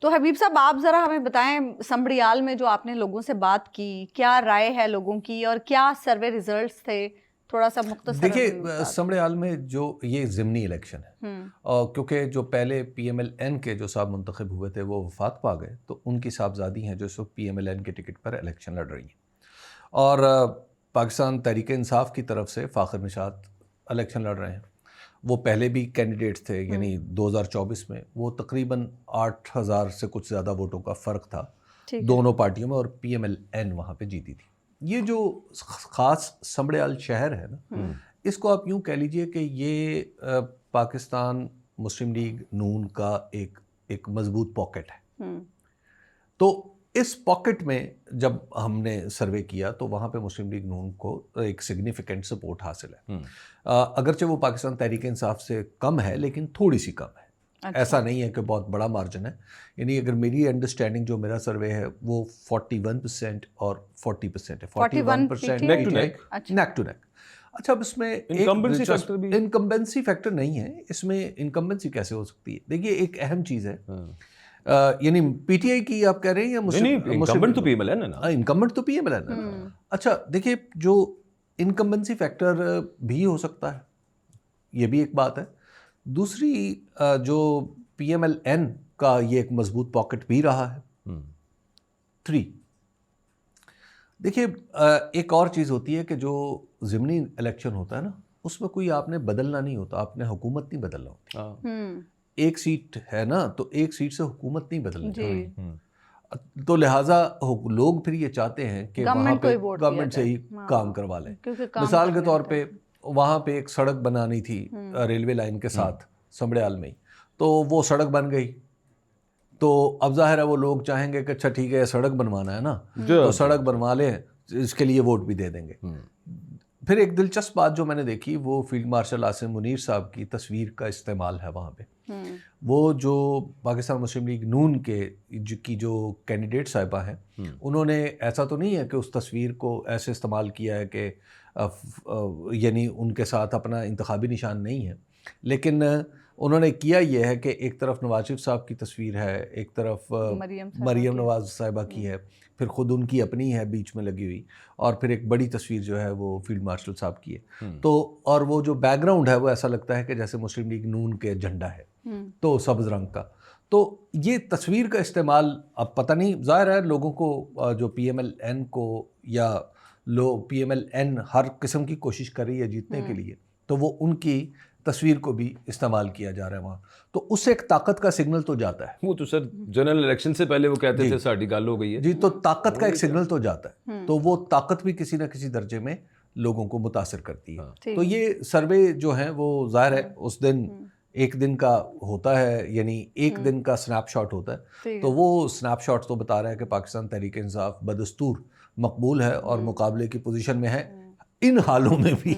तो हबीब साहब, आप ज़रा हमें बताएं, समड़ियाल में जो आपने लोगों से बात की, क्या राय है लोगों की और क्या सर्वे रिजल्ट्स थे? थोड़ा सा मुख्तसर देखिए, समड़ियाल में जो ये ज़िमनी इलेक्शन है, और क्योंकि जो पहले PMLN के जो साहब मुंतखब हुए थे वो वफात पा गए, तो उनकी साहबजादी हैं जो इस वक्त PMLN के टिकट पर इलेक्शन लड़ रही हैं। और पाकिस्तान तहरीक इंसाफ की तरफ से फ़ाखर निशात इलेक्शन लड़ रहे हैं। वो पहले भी कैंडिडेट्स थे, यानी 2024 में वो तकरीबन 8,000 से कुछ ज़्यादा वोटों का फ़र्क था दोनों पार्टियों में, और PMLN वहाँ पे जीती थी। ये जो ख़ास समड़ियाल शहर है ना, इसको आप यूँ कह लीजिए कि ये पाकिस्तान मुस्लिम लीग नून का एक मज़बूत पॉकेट है। तो इस पॉकेट में जब हमने सर्वे किया तो वहाँ पे मुस्लिम लीग नून को एक सिग्निफिकेंट सपोर्ट हासिल है। अगरचे वो पाकिस्तान तहरीक इंसाफ से कम है, लेकिन थोड़ी सी कम है। अच्छा। ऐसा नहीं है कि बहुत बड़ा मार्जिन है। यानी अगर मेरी अंडरस्टैंडिंग, जो मेरा सर्वे है वो 41% और 40% है। 41% neck to neck, neck to neck. अच्छा, अब इसमें इनकम्बेंसी फैक्टर नहीं है। इसमें इनकम्बेंसी कैसे हो सकती है? देखिए, एक अहम चीज़ है, यानी PTI की आप कह रहे हैं या इनकम्बेंट तो PMLN है ना? इनकम्बेंट तो PMLN है ना। अच्छा, देखिए, जो इनकम्बेंसी फैक्टर भी हो सकता है, ये भी एक बात है। दूसरी, जो PMLN का ये एक मजबूत पॉकेट भी रहा है। 3, देखिए, एक और चीज़ होती है कि जो ज़िमनी इलेक्शन होता है ना, उसमें कोई आपने बदलना नहीं होता, आपने हुकूमत नहीं बदलना होती। एक सीट है ना, तो एक सीट से हुकूमत नहीं बदलनी। तो लिहाजा लोग फिर ये चाहते हैं कि वहाँ पे गवर्नमेंट से ही काम करवा लें। मिसाल के तौर पे वहाँ पे एक सड़क बनानी थी रेलवे लाइन के साथ समड़ियाल में ही, तो वो सड़क बन गई। तो अब जाहिर है वो लोग चाहेंगे कि अच्छा ठीक है, सड़क बनवाना है ना, तो सड़क बनवा लें, इसके लिए वोट भी दे देंगे। फिर एक दिलचस्प बात जो मैंने देखी, वो फील्ड मार्शल आसिम मुनीर साहब की तस्वीर का इस्तेमाल है वहाँ पे। वो जो पाकिस्तान मुस्लिम लीग नून की जो कैंडिडेट साहिबा हैं, उन्होंने ऐसा तो नहीं है कि उस तस्वीर को ऐसे इस्तेमाल किया है कि यानी उनके साथ अपना इंतखाबी निशान नहीं है, लेकिन उन्होंने किया ये है कि एक तरफ नवाज शरीफ साहब की तस्वीर है, एक तरफ मरियम नवाज साहिबा की है, फिर ख़ुद उनकी अपनी है बीच में लगी हुई, और फिर एक बड़ी तस्वीर जो है वो फील्ड मार्शल साहब की है। तो और वो जो बैकग्राउंड है वो ऐसा लगता है कि जैसे मुस्लिम लीग नून के झंडा है, तो सब्ज़ रंग का। तो ये तस्वीर का इस्तेमाल, अब पता नहीं, ज़ाहिर है लोगों को जो PMLN को या PMLN हर किस्म की कोशिश कर रही है जीतने के लिए, तो वो उनकी तस्वीर को भी इस्तेमाल किया जा रहा है वहाँ, तो उससे एक ताकत का सिग्नल तो जाता है। वो तो सर जनरल इलेक्शन से पहले वो कहते थे साड़ी गाल हो गई है जी, तो ताकत का एक सिग्नल तो जाता है, तो वो ताकत भी किसी न किसी दर्जे में लोगों को मुतासिर करती है। तो ये सर्वे जो है वो ज़ाहिर है उस दिन एक दिन का होता है, यानी एक दिन का स्नैपशॉट होता है, तो वो स्नैपशॉट तो बता रहा है कि पाकिस्तान तहरीक इंसाफ बदस्तूर मकबूल है और मुकाबले की पोजीशन में है इन हालों में भी।